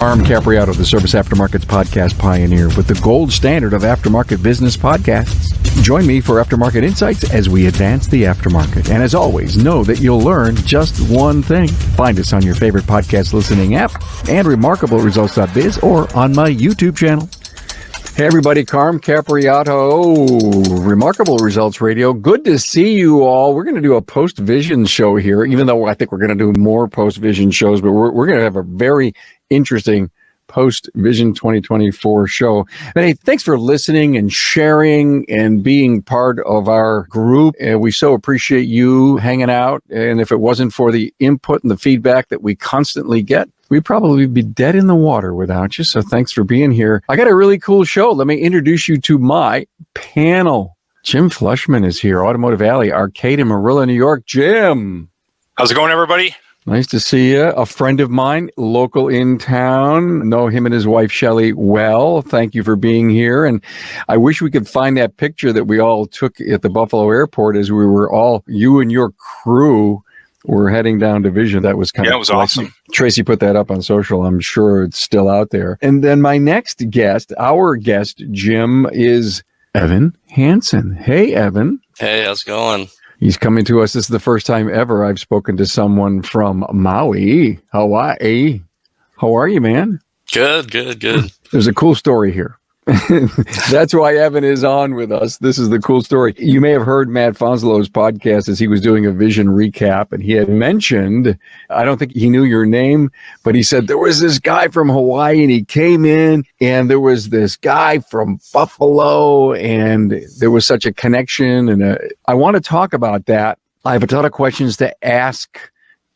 I'm Capriotto, the Service Aftermarkets podcast pioneer with the gold standard of aftermarket business podcasts. Join me for Aftermarket Insights as we advance the aftermarket. And as always, know that you'll learn just one thing. Find us on your favorite podcast listening app and remarkableresults.biz or on my YouTube channel. Hey everybody, Carm Capriotto, Remarkable Results Radio. Good to see you all. We're going to do a post-vision show here, even though I think we're going to do more post-vision shows, but we're going to have a very interesting post-vision 2024 show. But hey, thanks for listening and sharing and being part of our group. And we so appreciate you hanging out. And if it wasn't for the input and the feedback that we constantly get, we'd probably be dead in the water without you. So thanks for being here. I got a really cool show. Let me introduce you to my panel. Jim Fleischman is here, Automotive Alley, Arcade in Marilla, New York. Jim. How's it going, everybody? Nice to see you. A friend of mine, local in town. Know him and his wife, Shelley, well. Thank you for being here. And I wish we could find that picture that we all took at the Buffalo airport as we were all, you and your crew, were heading down to Vision. That was kind of, it was awesome. Tracy put that up on social. I'm sure it's still out there. And then my next guest, our guest, Jim, is Evan Hansen. Hey, Evan. Hey, how's it going? He's coming to us. This is the first time ever I've spoken to someone from Maui, Hawaii. How are you, man? Good. There's a cool story here. That's why Evan is on with us. This is the cool story. You may have heard Matt Fanslow's podcast as he was doing a vision recap, and he had mentioned, I don't think he knew your name, but he said there was this guy from Hawaii, and he came in, and there was this guy from Buffalo, and there was such a connection. And I want to talk about that. I have a ton of questions to ask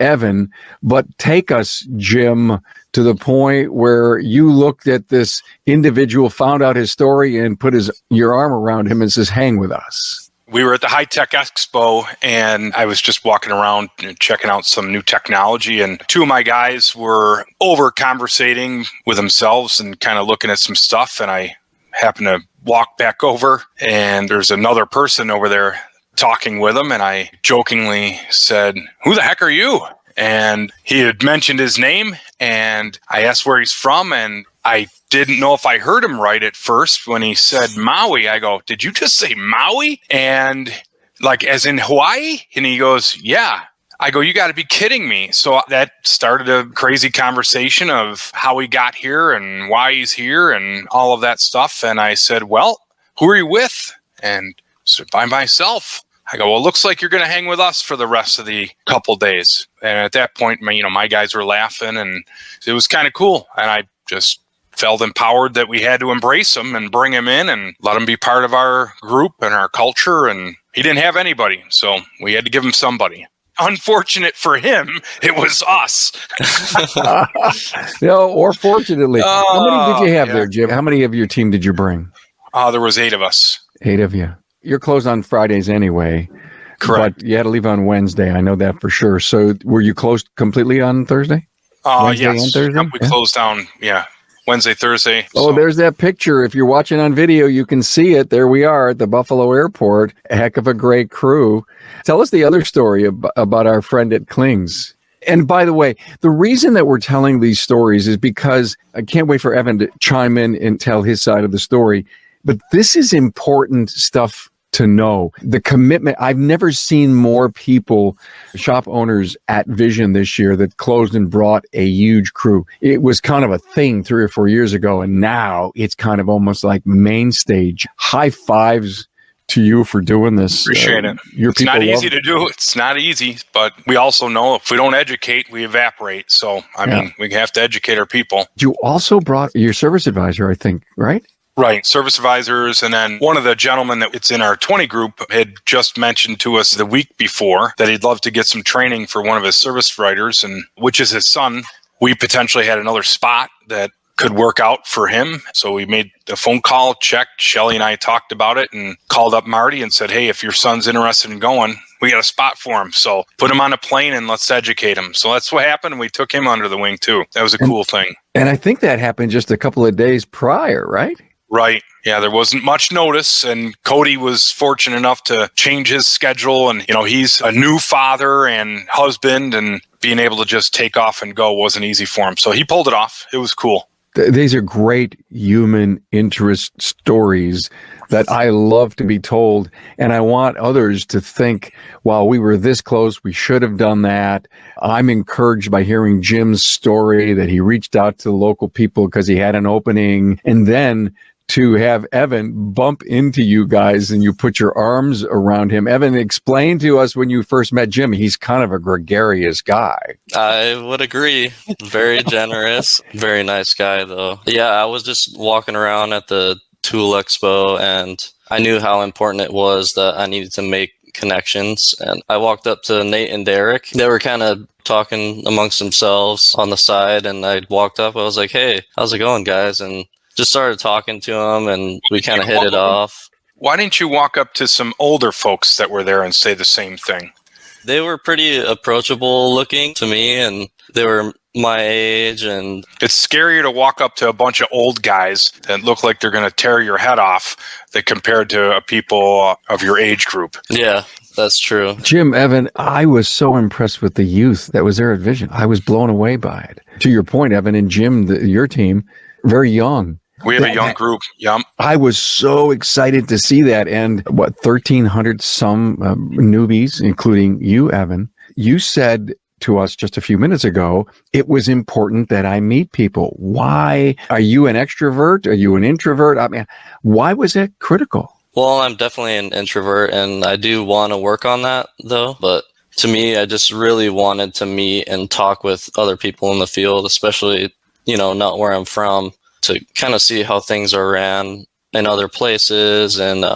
Evan, but take us, Jim, to the point where you looked at this individual, found out his story, and put your arm around him and says, hang with us. We were at the Hi-Tech Expo, and I was just walking around checking out some new technology, and two of my guys were over conversating with themselves and kind of looking at some stuff, and I happened to walk back over, and there's another person over there talking with him, and I jokingly said, "Who the heck are you?" And he had mentioned his name, and I asked where he's from, and I didn't know if I heard him right at first. When he said Maui, I go, "Did you just say Maui?" And like, as in Hawaii? And he goes, "Yeah." I go, "You got to be kidding me." So that started a crazy conversation of how he got here and why he's here and all of that stuff. And I said, "Well, who are you with?" And said, "By myself." I go, "Well, it looks like you're going to hang with us for the rest of the couple days." And at that point, my guys were laughing, and it was kind of cool. And I just felt empowered that we had to embrace him and bring him in and let him be part of our group and our culture. And he didn't have anybody, so we had to give him somebody. Unfortunate for him, it was us. No, or fortunately. How many did you have there, Jim? How many of your team did you bring? There was 8 of us. 8 of you. You're closed on Fridays anyway. Correct. But you had to leave on Wednesday. I know that for sure. So were you closed completely on Thursday? Yes. And Thursday? Yep, we closed down, Wednesday, Thursday. Oh, there's that picture. If you're watching on video, you can see it. There we are at the Buffalo airport. A heck of a great crew. Tell us the other story about our friend at Klings. And by the way, the reason that we're telling these stories is because I can't wait for Evan to chime in and tell his side of the story. But this is important stuff to know. The commitment. I've never seen more people, shop owners at Vision this year that closed and brought a huge crew. It was kind of a thing 3 or 4 years ago, and now it's kind of almost like main stage. High fives to you for doing this. Appreciate it. It's not easy to do. It's not easy, but we also know if we don't educate, we evaporate. So, I mean, we have to educate our people. You also brought your service advisor, I think, right? Right. Service advisors. And then one of the gentlemen that it's in our 20 group had just mentioned to us the week before that he'd love to get some training for one of his service writers, and which is his son. We potentially had another spot that could work out for him. So we made a phone call, checked. Shelley and I talked about it and called up Marty and said, "Hey, if your son's interested in going, we got a spot for him. So put him on a plane and let's educate him." So that's what happened. We took him under the wing too. That was a cool thing. And I think that happened just a couple of days prior, right? Right. Yeah, there wasn't much notice, and Cody was fortunate enough to change his schedule. And, he's a new father and husband, and being able to just take off and go wasn't easy for him. So he pulled it off. It was cool. These are great human interest stories that I love to be told. And I want others to think, while we were this close, we should have done that. I'm encouraged by hearing Jim's story that he reached out to the local people because he had an opening. And then to have Evan bump into you guys and you put your arms around him. Evan, explain to us when you first met Jim. He's kind of a gregarious guy. I would agree. Very generous. Very nice guy, though. Yeah, I was just walking around at the Tool Expo, and I knew how important it was that I needed to make connections. And I walked up to Nate and Derek. They were kind of talking amongst themselves on the side, and I walked up. I was like, "Hey, how's it going, guys?" And just started talking to them, and we kind of hit it off. Why didn't you walk up to some older folks that were there and say the same thing? They were pretty approachable looking to me, and they were my age. And it's scarier to walk up to a bunch of old guys that look like they're going to tear your head off than compared to people of your age group. Yeah, that's true. Jim, Evan, I was so impressed with the youth that was there at Vision. I was blown away by it. To your point, Evan, and Jim, your team, very young. We have a young group. Yep. I was so excited to see that. And 1,300 some newbies, including you, Evan. You said to us just a few minutes ago, it was important that I meet people. Why? Are you an extrovert? Are you an introvert? I mean, why was that critical? Well, I'm definitely an introvert, and I do want to work on that, though. But to me, I just really wanted to meet and talk with other people in the field, especially, not where I'm from, to kind of see how things are ran in other places, and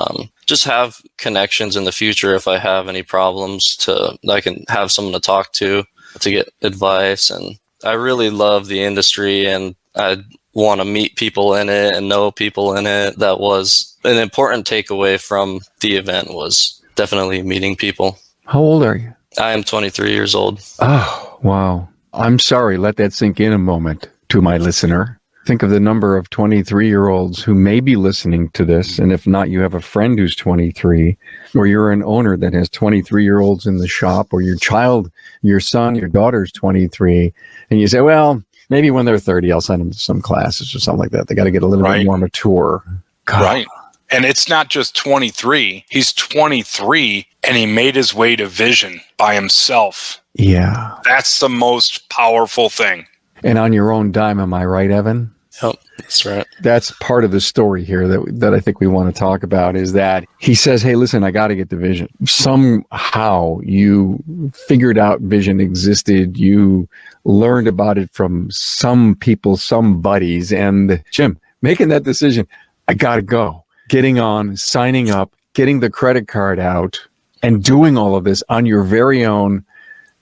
just have connections in the future if I have any problems I can have someone to talk to get advice. And I really love the industry, and I want to meet people in it and know people in it. That was an important takeaway from the event, was definitely meeting people. How old are you? I am 23 years old. Oh, wow. I'm sorry. Let that sink in a moment to my listener. Think of the number of 23-year-olds who may be listening to this. And if not, you have a friend who's 23, or you're an owner that has 23-year-olds in the shop, or your child, your son, your daughter's 23. And you say, well, maybe when they're 30, I'll send them to some classes or something like that. They got to get a little bit more mature. God. Right. And it's not just 23. He's 23 and he made his way to Vision by himself. Yeah. That's the most powerful thing. And on your own dime, am I right, Evan? Yep, that's right. That's part of the story here that I think we want to talk about, is that he says, hey, listen, I got to get to Vision. Somehow you figured out Vision existed. You learned about it from some people, some buddies. And Jim, making that decision, I got to go. Getting on, signing up, getting the credit card out, and doing all of this on your very own.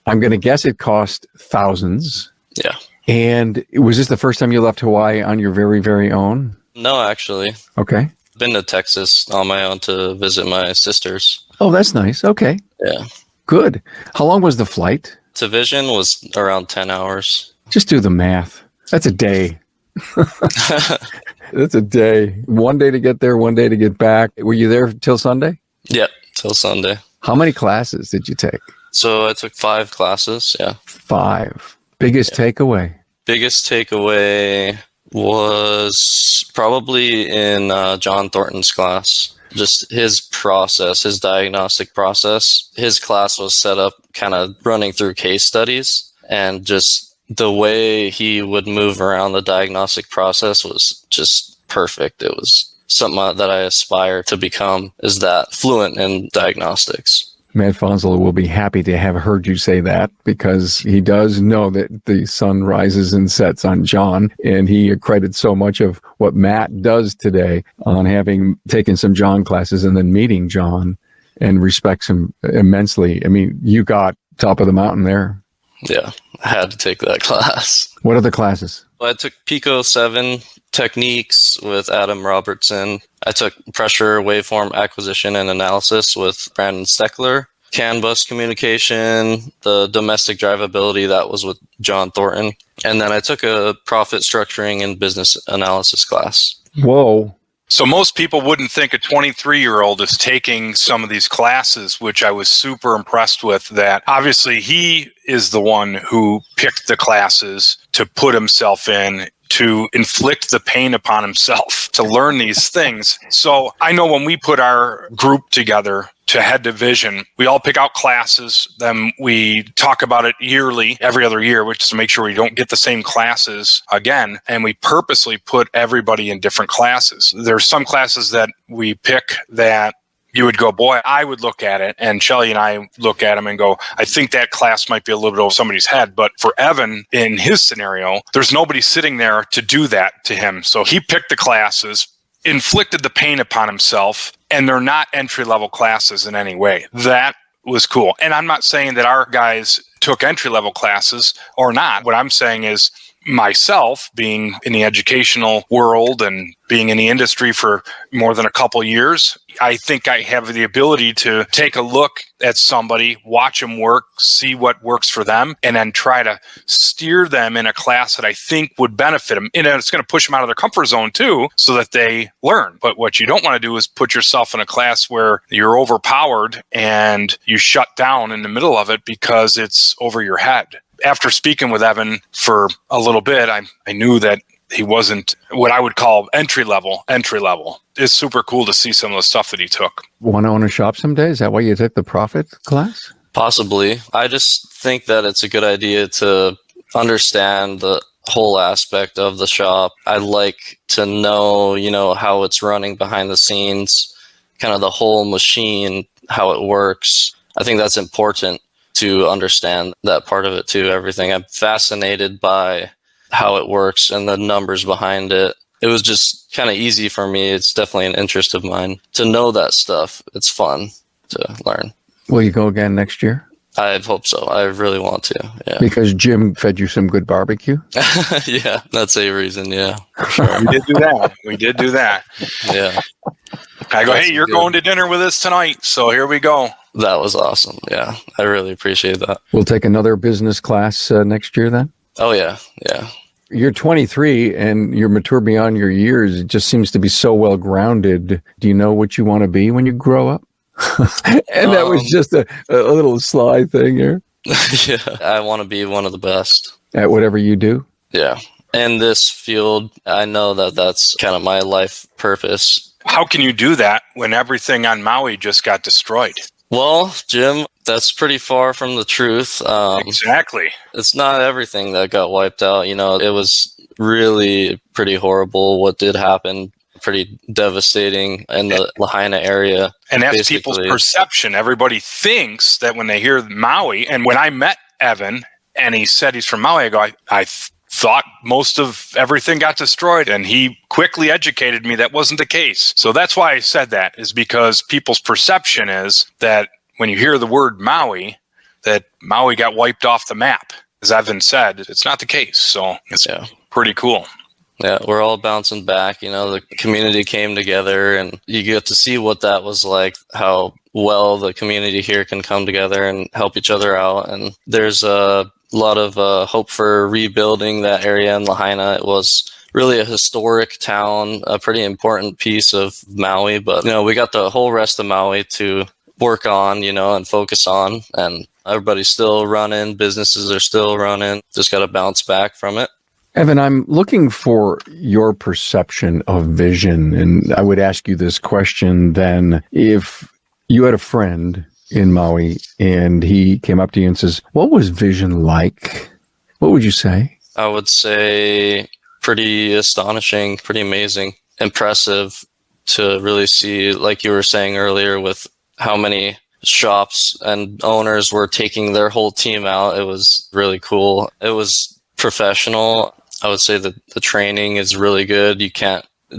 I'm going to guess it cost thousands. Yeah. And was this the first time you left Hawaii on your very, very own? No, actually. Okay. Been to Texas on my own to visit my sisters. Oh, that's nice. Okay. Yeah. Good. How long was the flight? To Vision was around 10 hours. Just do the math. That's a day. That's a day. 1 day to get there, 1 day to get back. Were you there till Sunday? Yep, till Sunday. How many classes did you take? So I took 5 classes, yeah. 5. Biggest takeaway? Biggest takeaway was probably in John Thornton's class. Just his process, his diagnostic process. His class was set up kind of running through case studies, and just the way he would move around the diagnostic process was just perfect. It was something that I aspire to become, is that fluent in diagnostics. Matt Fanslow will be happy to have heard you say that, because he does know that the sun rises and sets on John, and he accredits so much of what Matt does today on having taken some John classes and then meeting John, and respects him immensely. I mean, you got top of the mountain there. Yeah, I had to take that class. What other classes? Well, I took Pico 7 techniques with Adam Robertson. I took pressure waveform acquisition and analysis with Brandon Steckler. CAN bus communication, the domestic drivability, that was with John Thornton. And then I took a profit structuring and business analysis class. Whoa. So most people wouldn't think a 23-year-old is taking some of these classes, which I was super impressed with. That obviously he is the one who picked the classes to put himself in, to inflict the pain upon himself to learn these things. So I know when we put our group together to head division, we all pick out classes, then we talk about it yearly, every other year, which is to make sure we don't get the same classes again. And we purposely put everybody in different classes. There's some classes that we pick that you would go, boy, I would look at it. And Shelly and I look at them and go, I think that class might be a little bit over somebody's head. But for Evan, in his scenario, there's nobody sitting there to do that to him. So he picked the classes, inflicted the pain upon himself, and they're not entry-level classes in any way. That was cool. And I'm not saying that our guys took entry-level classes or not. What I'm saying is myself, being in the educational world and being in the industry for more than a couple years, I think I have the ability to take a look at somebody, watch them work, see what works for them, and then try to steer them in a class that I think would benefit them. And it's going to push them out of their comfort zone too, so that they learn. But what you don't want to do is put yourself in a class where you're overpowered and you shut down in the middle of it because it's over your head. After speaking with Evan for a little bit, I knew that he wasn't what I would call entry level. It's super cool to see some of the stuff that he took. Want to own a shop someday? Is that why you took the profit class? Possibly. I just think that it's a good idea to understand the whole aspect of the shop. I'd like to know, how it's running behind the scenes, kind of the whole machine, how it works. I think that's important to understand that part of it too, everything. I'm fascinated by how it works and the numbers behind it. It was just kind of easy for me. It's definitely an interest of mine to know that stuff. It's fun to learn. Will you go again next year? I hope so. I really want to. Yeah. Because Jim fed you some good barbecue? Yeah, that's a reason. Yeah. For sure. We did do that. Yeah. I go, hey, you're going to dinner with us tonight. So here we go. That was awesome. Yeah. I really appreciate that. We'll take another business class next year then? Oh, yeah. Yeah. You're 23 and you're mature beyond your years. It just seems to be so well grounded. Do you know what you want to be when you grow up? And that was just a little sly thing here. Yeah. I want to be one of the best at whatever you do. Yeah. In this field, I know that that's kind of my life purpose. How can you do that when everything on Maui just got destroyed? Well, Jim, that's pretty far from the truth. Exactly. It's not everything that got wiped out. It was really pretty horrible what did happen. Pretty devastating in the Lahaina area. And that's people's perception. Everybody thinks that when they hear Maui, and when I met Evan and he said he's from Maui, I go, I thought most of everything got destroyed, and he quickly educated me that wasn't the case. So that's why I said that, is because people's perception is that when you hear the word Maui, that Maui got wiped off the map. As Evan said, it's not the case. So it's pretty cool. Yeah, we're all bouncing back. The community came together and you get to see what that was like, how well the community here can come together and help each other out. And there's a lot of hope for rebuilding that area in Lahaina. It was really a historic town, a pretty important piece of Maui. But, we got the whole rest of Maui to work on, and focus on. And everybody's still running. Businesses are still running. Just got to bounce back from it. Evan, I'm looking for your perception of vision. And I would ask you this question then. If you had a friend in Maui and he came up to you and says, what was vision like? What would you say? I would say pretty astonishing, pretty amazing, impressive to really see, like you were saying earlier, with how many shops and owners were taking their whole team out. It was really cool. It was professional. I would say that the training is really good.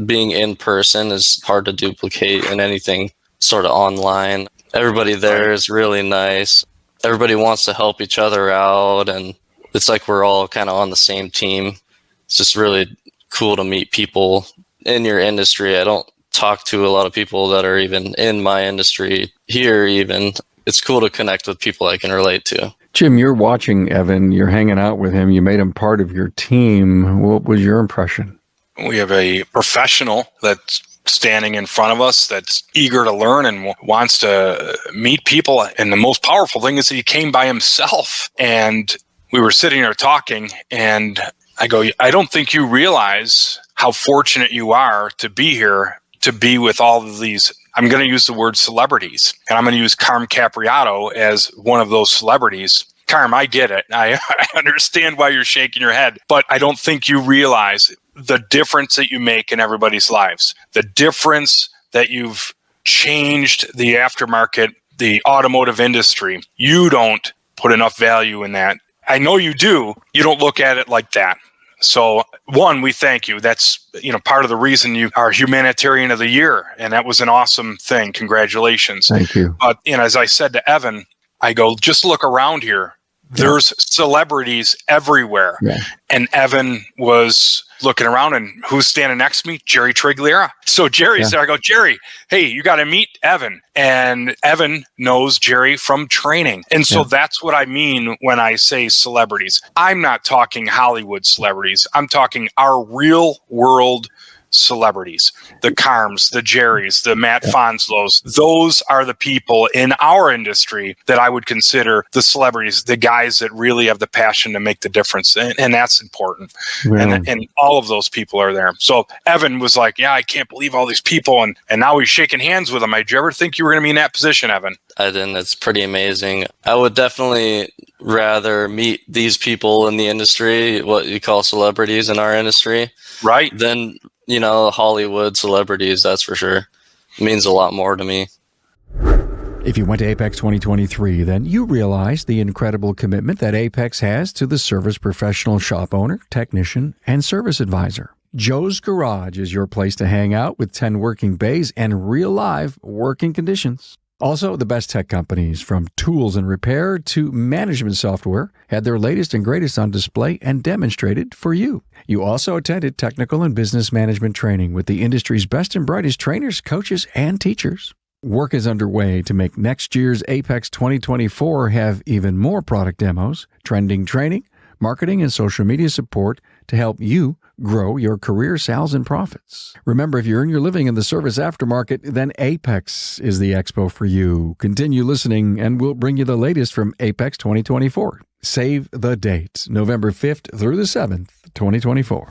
Being in person is hard to duplicate in anything sort of online. Everybody there is really nice. Everybody wants to help each other out, and it's like we're all kind of on the same team. It's just really cool to meet people in your industry. I don't talk to a lot of people that are even in my industry here even. It's cool to connect with people I can relate to. Jim, you're watching Evan. You're hanging out with him. You made him part of your team. What was your impression? We have a professional that's standing in front of us that's eager to learn and wants to meet people. And the most powerful thing is that he came by himself. And we were sitting there talking, and I go, I don't think you realize how fortunate you are to be here, to be with all of these. I'm going to use the word celebrities, and I'm going to use Carm Capriato as one of those celebrities. Carm, I get it. I understand why you're shaking your head, but I don't think you realize the difference that you make in everybody's lives, the difference that you've changed the aftermarket, the automotive industry. You don't put enough value in that. I know you do. You don't look at it like that. So one, we thank you. That's, part of the reason you are Humanitarian of the Year. And that was an awesome thing. Congratulations. Thank you. But, as I said to Evan, I go, just look around here. There's celebrities everywhere. Yeah. And Evan was looking around, and who's standing next to me? Jerry Trigliera. So Jerry's there. I go, Jerry, hey, you got to meet Evan. And Evan knows Jerry from training. And so that's what I mean when I say celebrities. I'm not talking Hollywood celebrities. I'm talking our real world celebrities, the Carms, the Jerrys, the Matt Fanslows. Those are the people in our industry that I would consider the celebrities, the guys that really have the passion to make the difference. And that's important. Wow. And all of those people are there. So Evan was like, I can't believe all these people. And now he's shaking hands with them. Did you ever think you were going to be in that position, Evan? I didn't. It's pretty amazing. I would definitely rather meet these people in the industry, what you call celebrities in our industry, right? Than Hollywood celebrities, that's for sure. It means a lot more to me. If you went to AAPEX 2023, then you realize the incredible commitment that AAPEX has to the service professional shop owner, technician, and service advisor. Joe's Garage is your place to hang out with 10 working bays and real live working conditions. Also, the best tech companies, from tools and repair to management software, had their latest and greatest on display and demonstrated for you. You also attended technical and business management training with the industry's best and brightest trainers, coaches, and teachers. Work is underway to make next year's AAPEX 2024 have even more product demos, trending training, marketing, and social media support to help you grow your career, sales, and profits. Remember, if you earn your living in the service aftermarket, then AAPEX is the expo for you. Continue listening, and we'll bring you the latest from AAPEX 2024. Save the date, November 5th through the 7th, 2024.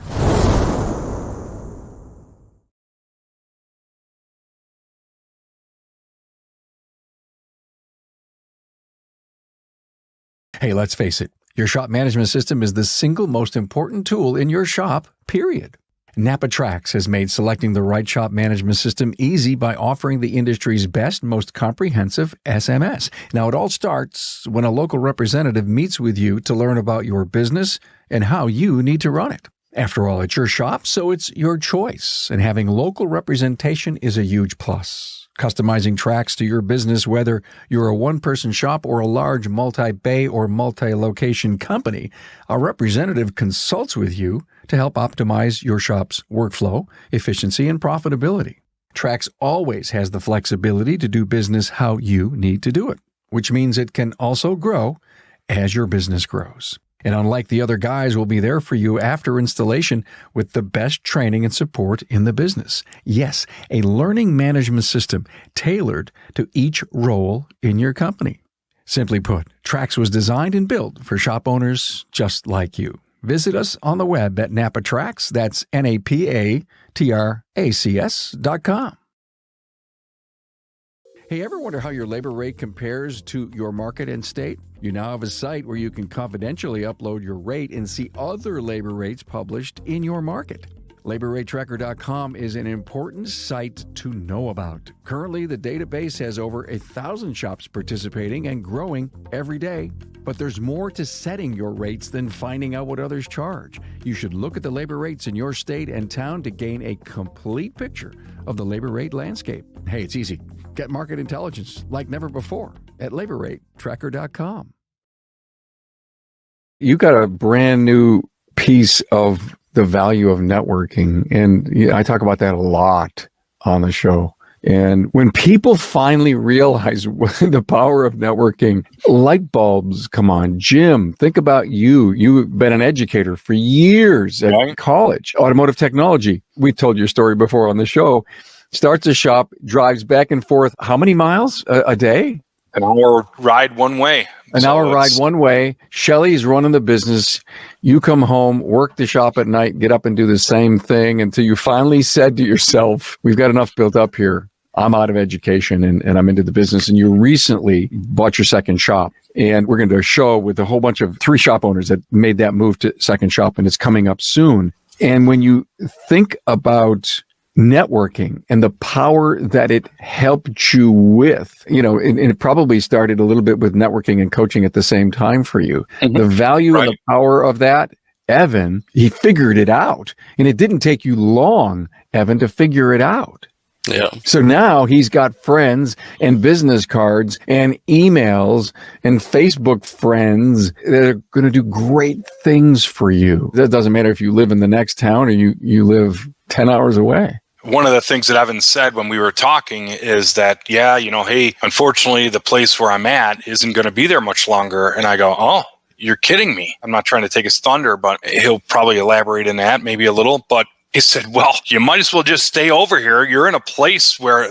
Hey, let's face it. Your shop management system is the single most important tool in your shop, period. NAPA Trax has made selecting the right shop management system easy by offering the industry's best, most comprehensive SMS. Now, it all starts when a local representative meets with you to learn about your business and how you need to run it. After all, it's your shop, so it's your choice, and having local representation is a huge plus. Customizing Trax to your business, whether you're a one-person shop or a large multi-bay or multi-location company, a representative consults with you to help optimize your shop's workflow, efficiency, and profitability. Trax always has the flexibility to do business how you need to do it, which means it can also grow as your business grows. And unlike the other guys, will be there for you after installation with the best training and support in the business. Yes, a learning management system tailored to each role in your company. Simply put, Trax was designed and built for shop owners just like you. Visit us on the web at NAPA Trax, that's NAPATRACS.com. Hey, ever wonder how your labor rate compares to your market and state? You now have a site where you can confidentially upload your rate and see other labor rates published in your market. LaborRateTracker.com is an important site to know about. Currently, the database has over 1,000 shops participating and growing every day. But there's more to setting your rates than finding out what others charge. You should look at the labor rates in your state and town to gain a complete picture of the labor rate landscape. Hey, it's easy. Get market intelligence like never before at LaborRateTracker.com. You got a brand new piece of the value of networking, and I talk about that a lot on the show. And when people finally realize the power of networking, light bulbs come on. Jim, think about you. You've been an educator for years at college, automotive technology. We told your story before on the show. starts a shop, drives back and forth. How many miles a day? An hour ride one way. An hour ride one way. Shelly's running the business. You come home, work the shop at night, get up and do the same thing until you finally said to yourself, we've got enough built up here. I'm out of education and I'm into the business. And you recently bought your second shop. And we're going to do a show with a whole bunch of 3 shop owners that made that move to second shop, and it's coming up soon. And when you think about networking and the power that it helped you with, and it probably started a little bit with networking and coaching at the same time for you. Mm-hmm. The value and the power of that, Evan, he figured it out. And it didn't take you long, Evan, to figure it out. Yeah. So now he's got friends and business cards and emails and Facebook friends that are going to do great things for you. That doesn't matter if you live in the next town or you live 10 hours away. One of the things that Evan said when we were talking is that, hey, unfortunately, the place where I'm at isn't going to be there much longer. And I go, oh, you're kidding me. I'm not trying to take his thunder, but he'll probably elaborate in that maybe a little. But he said, well, you might as well just stay over here. You're in a place where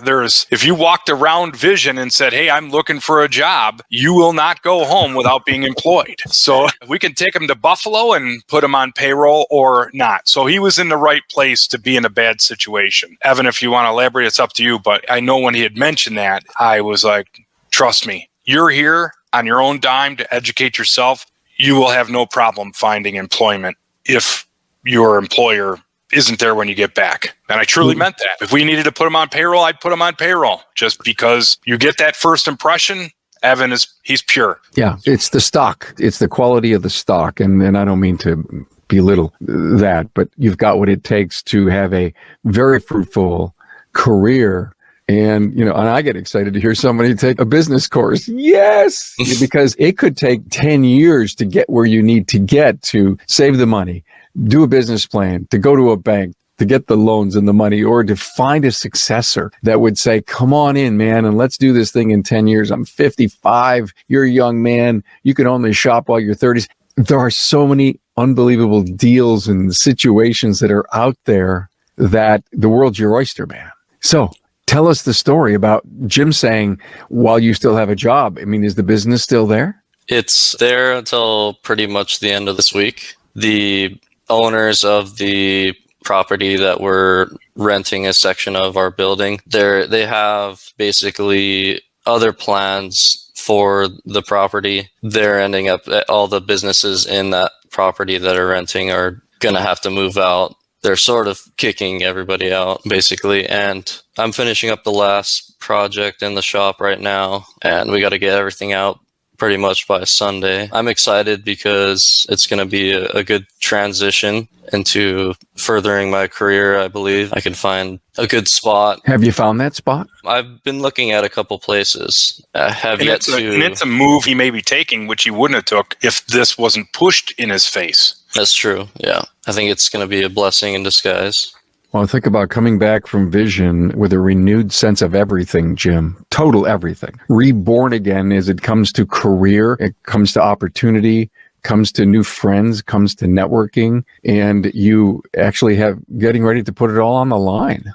if you walked around Vision and said, hey, I'm looking for a job, you will not go home without being employed. So we can take him to Buffalo and put him on payroll or not. So he was in the right place to be in a bad situation. Evan, if you want to elaborate, it's up to you. But I know when he had mentioned that, I was like, trust me, you're here on your own dime to educate yourself. You will have no problem finding employment if your employer isn't there when you get back. And I truly meant that. If we needed to put him on payroll, I'd put him on payroll just because you get that first impression. Evan he's pure. Yeah, it's the stock. It's the quality of the stock. And I don't mean to belittle that, but you've got what it takes to have a very fruitful career. And, and I get excited to hear somebody take a business course. Yes, because it could take 10 years to get where you need to get to save the money, do a business plan, to go to a bank, to get the loans and the money, or to find a successor that would say, come on in, man, and let's do this thing in 10 years. I'm 55. You're a young man. You can only shop while you're 30s. There are so many unbelievable deals and situations that are out there that the world's your oyster, man. So tell us the story about Jim saying, while you still have a job, I mean, is the business still there? It's there until pretty much the end of this week. The owners of the property that we're renting a section of our building, they have basically other plans for the property. They're ending up, all the businesses in that property that are renting are going to have to move out. They're sort of kicking everybody out, basically. And I'm finishing up the last project in the shop right now, and we got to get everything out pretty much by Sunday. I'm excited because it's going to be a good transition into furthering my career. I believe I can find a good spot. Have you found that spot? I've been looking at a couple places. It's a move he may be taking, which he wouldn't have took if this wasn't pushed in his face. That's true. Yeah. I think it's going to be a blessing in disguise. Well, think about coming back from Vision with a renewed sense of everything, Jim. Total everything. Reborn again as it comes to career, it comes to opportunity, comes to new friends, comes to networking, and you actually have getting ready to put it all on the line.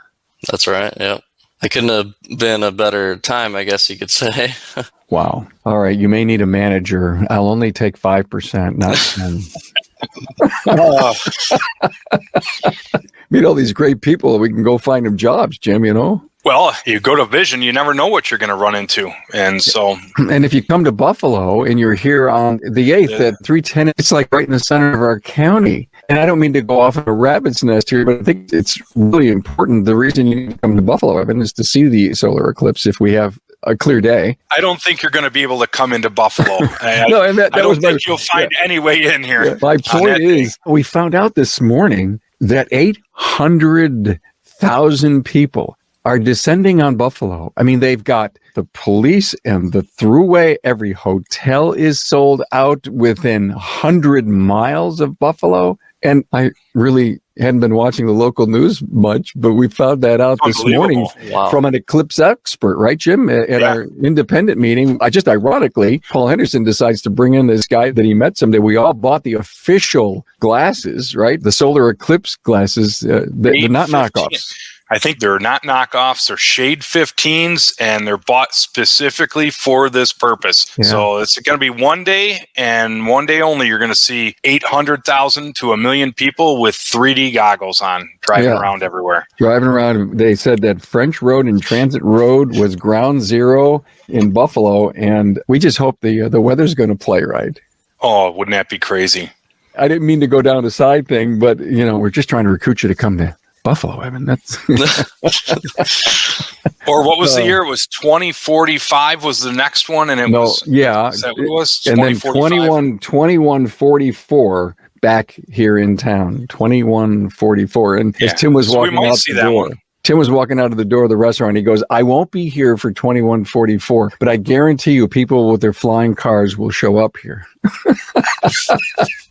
That's right. Yeah. I couldn't have been a better time, I guess you could say. Wow. All right. You may need a manager. I'll only take 5%, not 10. Meet all these great people. We can go find them jobs, Jim, Well, you go to Vision, you never know what you're going to run into. And so. And if you come to Buffalo and you're here on the 8th at 310, it's like right in the center of our county. And I don't mean to go off on a rabbit's nest here, but I think it's really important. The reason you need to come to Buffalo, Evan, is to see the solar eclipse if we have a clear day. I don't think you're going to be able to come into Buffalo. No, and that I don't was think you'll find any way in here. Yeah, my point is, we found out this morning that 800,000 people are descending on Buffalo. I mean, they've got the police and the thruway. Every hotel is sold out within 100 miles of Buffalo. And I really hadn't been watching the local news much, but we found that out this morning from an Eclipse expert, right, Jim? At our independent meeting, ironically, Paul Henderson decides to bring in this guy that he met someday. We all bought the official glasses, right? The Solar Eclipse glasses. They're not knockoffs. I think they're not knockoffs. They're Shade 15s, and they're bought specifically for this purpose. Yeah. So it's going to be one day, and one day only. You're going to see 800,000 to 1 million people with 3D goggles on, driving around everywhere. Driving around. They said that French Road and Transit Road was ground zero in Buffalo, and we just hope the weather's going to play right. Oh, wouldn't that be crazy? I didn't mean to go down a side thing, but we're just trying to recruit you to come to Buffalo, Evan. That's or what was the year? It was 2045 was the next one, and is that what it was? And then 2144 back here in town. 2144, and as Tim was walking out the door. Tim was walking out of the door of the restaurant. He goes, I won't be here for 2144, but I guarantee you people with their flying cars will show up here.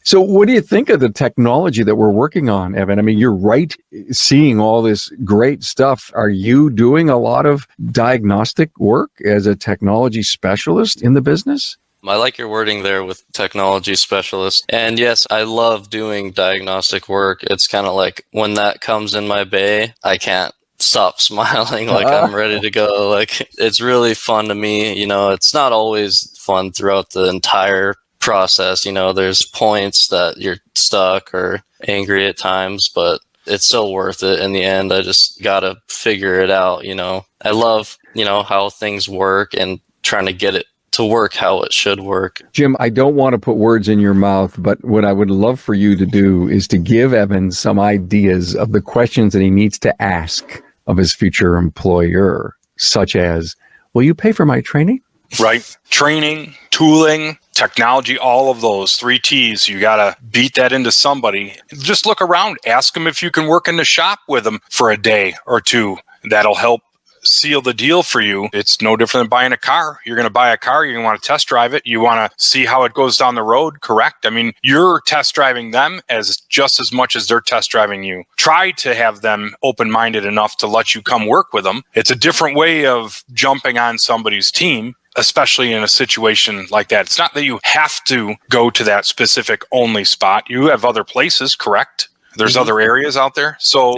So what do you think of the technology that we're working on, Evan? I mean, you're right, seeing all this great stuff. Are you doing a lot of diagnostic work as a technology specialist in the business? I like your wording there with technology specialist. And yes, I love doing diagnostic work. It's kind of like when that comes in my bay, I can't stop smiling, like I'm ready to go. Like, it's really fun to me. It's not always fun throughout the entire process. There's points that you're stuck or angry at times, but it's still worth it in the end. I just gotta figure it out. I love how things work and trying to get it to work how it should work. Jim, I don't want to put words in your mouth, but what I would love for you to do is to give Evan some ideas of the questions that he needs to ask of his future employer, such as, will you pay for my training? Right. Training, tooling, technology, all of those 3 T's. You got to beat that into somebody. Just look around. Ask them if you can work in the shop with them for a day or two. That'll help seal the deal for you. It's no different than buying a car. You're going to buy a car. You're going to want to test drive it. You want to see how it goes down the road, correct? I mean, you're test driving them just as much as they're test driving you. Try to have them open-minded enough to let you come work with them. It's a different way of jumping on somebody's team, especially in a situation like that. It's not that you have to go to that specific only spot. You have other places, correct? There's other areas out there. So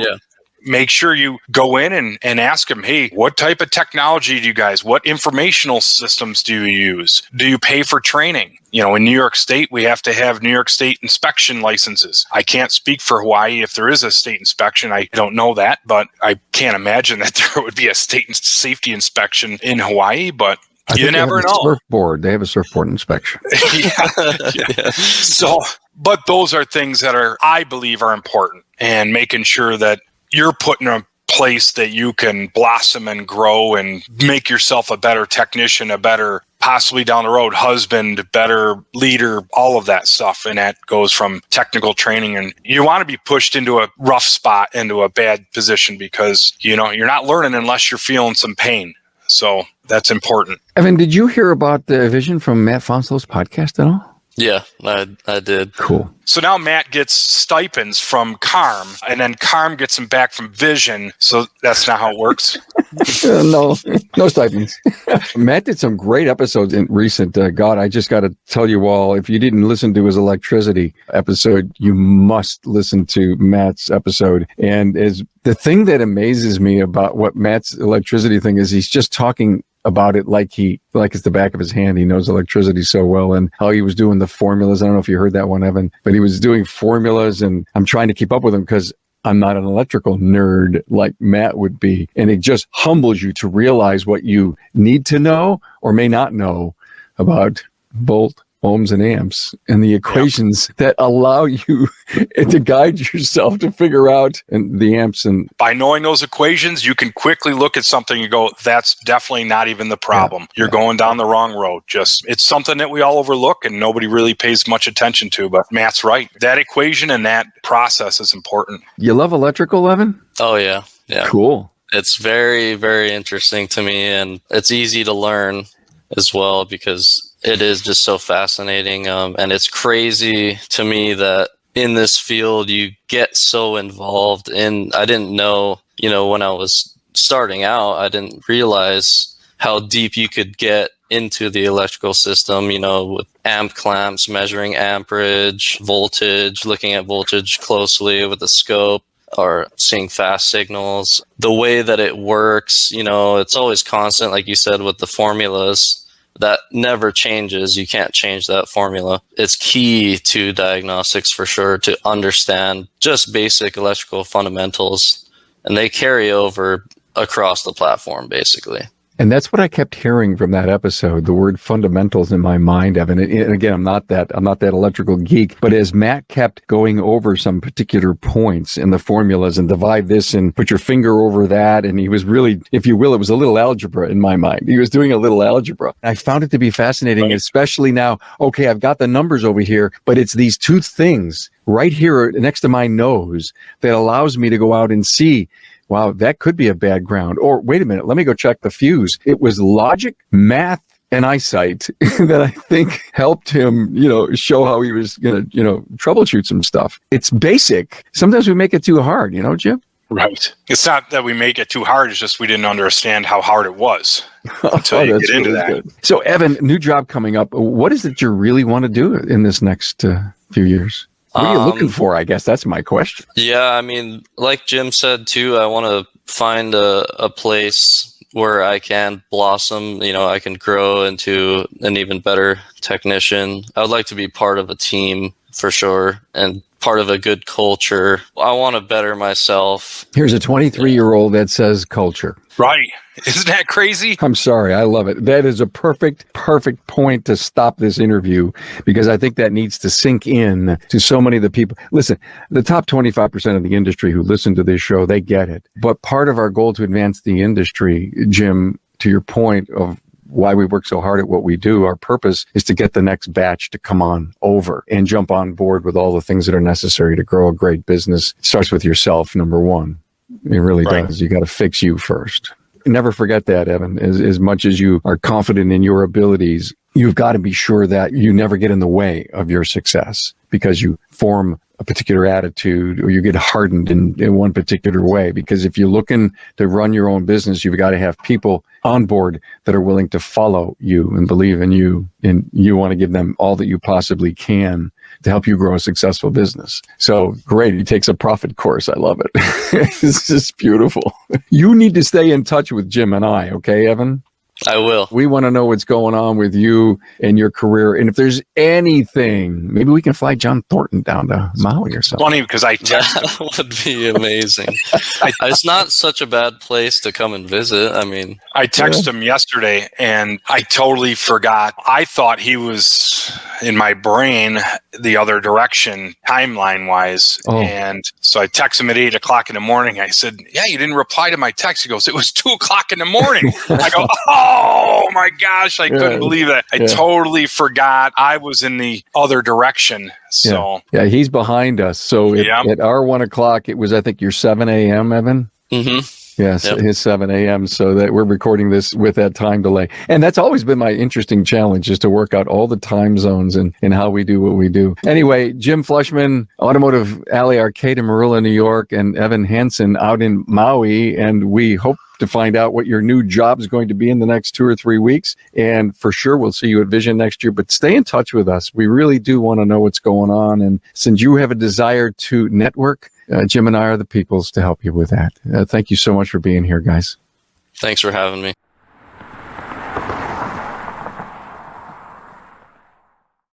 make sure you go in and ask them, hey, what type of technology do you guys, what informational systems do you use? Do you pay for training? In New York State, we have to have New York State inspection licenses. I can't speak for Hawaii if there is a state inspection. I don't know that, but I can't imagine that there would be a state safety inspection in Hawaii, but you never know. Surfboard. They have a surfboard inspection. So, but those are things that I believe are important, and making sure that you're put in a place that you can blossom and grow and make yourself a better technician, a better, possibly down the road, husband, better leader, all of that stuff. And that goes from technical training. And you want to be pushed into a rough spot, into a bad position, because, you're not learning unless you're feeling some pain. So that's important. Evan, did you hear about the vision from Matt Fanslow's podcast at all? Yeah, I did. Cool. So now Matt gets stipends from CARM, and then CARM gets him back from Vision. So that's not how it works. No stipends. Matt did some great episodes in recent. God, I just got to tell you all, if you didn't listen to his electricity episode, you must listen to Matt's episode. And the thing that amazes me about what Matt's electricity thing is, he's just talking about it like it's the back of his hand. He knows electricity so well, and how he was doing the formulas. I don't know if you heard that one, Evan, but he was doing formulas, and I'm trying to keep up with him because I'm not an electrical nerd like Matt would be. And it just humbles you to realize what you need to know or may not know about volt, ohms, and amps, and the equations that allow you to guide yourself to figure out the amps. And by knowing those equations, you can quickly look at something and go, that's definitely not even the problem. You're going down the wrong road. It's something that we all overlook and nobody really pays much attention to, but Matt's right. That equation and that process is important. You love electrical, Evan? Oh, yeah. Yeah. Cool. It's very, very interesting to me, and it's easy to learn as well because it is just so fascinating. And it's crazy to me that in this field, you get so involved. And I didn't know, when I was starting out, I didn't realize how deep you could get into the electrical system, with amp clamps, measuring amperage, voltage, looking at voltage closely with a scope, or seeing fast signals. The way that it works, it's always constant, like you said, with the formulas. That never changes. You can't change that formula. It's key to diagnostics for sure, to understand just basic electrical fundamentals, and they carry over across the platform, basically. And that's what I kept hearing from that episode, the word fundamentals in my mind, Evan. And again, I'm not that electrical geek, but as Matt kept going over some particular points in the formulas and divide this and put your finger over that, and he was really, if you will, it was a little algebra in my mind. He was doing a little algebra. I found it to be fascinating, especially now, okay, I've got the numbers over here, but it's these two things right here next to my nose that allows me to go out and see, wow, that could be a bad ground. Or wait a minute, let me go check the fuse. It was logic, math, and eyesight that I think helped him, show how he was going to, troubleshoot some stuff. It's basic. Sometimes we make it too hard, Jim? Right. It's not that we make it too hard. It's just we didn't understand how hard it was until you get into that. Good. So, Evan, new job coming up. What is it you really want to do in this next few years? What are you looking for? I guess that's my question. Yeah, I mean, like Jim said too, I want to find a place where I can blossom. I can grow into an even better technician. I would like to be part of a team for sure, and part of a good culture. I want to better myself. Here's a 23-year-old that says culture. Right. Isn't that crazy? I'm sorry. I love it. That is a perfect point to stop this interview, because I think that needs to sink in to so many of the people. Listen, the top 25% of the industry who listen to this show, they get it. But part of our goal to advance the industry, Jim, to your point of why we work so hard at what we do, our purpose is to get the next batch to come on over and jump on board with all the things that are necessary to grow a great business. It starts with yourself, number one. It really does. You got to fix you first. Never forget that, Evan. As much as you are confident in your abilities, you've got to be sure that you never get in the way of your success because you form a particular attitude or you get hardened in one particular way. Because if you're looking to run your own business, you've got to have people on board that are willing to follow you and believe in you, and you want to give them all that you possibly can to help you grow a successful business. So great. He takes a profit course. I love it. It's just beautiful. You need to stay in touch with Jim and I. Okay, Evan? I will. We want to know what's going on with you and your career. And if there's anything, maybe we can fly John Thornton down to Maui or something. Funny because I texted him. That would be amazing. It's not such a bad place to come and visit. I mean, I texted him yesterday and I totally forgot. I thought he was in my brain the other direction, timeline wise. Oh. And so I texted him at 8 o'clock in the morning. I said, yeah, you didn't reply to my text. He goes, it was 2 o'clock in the morning. I go, oh my gosh, I couldn't believe it. I totally forgot I was in the other direction. So yeah, he's behind us. So at our 1 o'clock, it was, I think, your 7 a.m., Evan? Mm-hmm. Yes, his 7 a.m. So that we're recording this with that time delay. And that's always been my interesting challenge, is to work out all the time zones and how we do what we do. Anyway, Jim Fleischman, Automotive Alley Arcade in Marilla, New York, and Evan Hansen out in Maui. And we hope to find out what your new job is going to be in the next 2 or 3 weeks. And for sure, we'll see you at Vision next year. But stay in touch with us. We really do want to know what's going on. And since you have a desire to network, Jim and I are the peoples to help you with that. Thank you so much for being here, guys. Thanks for having me.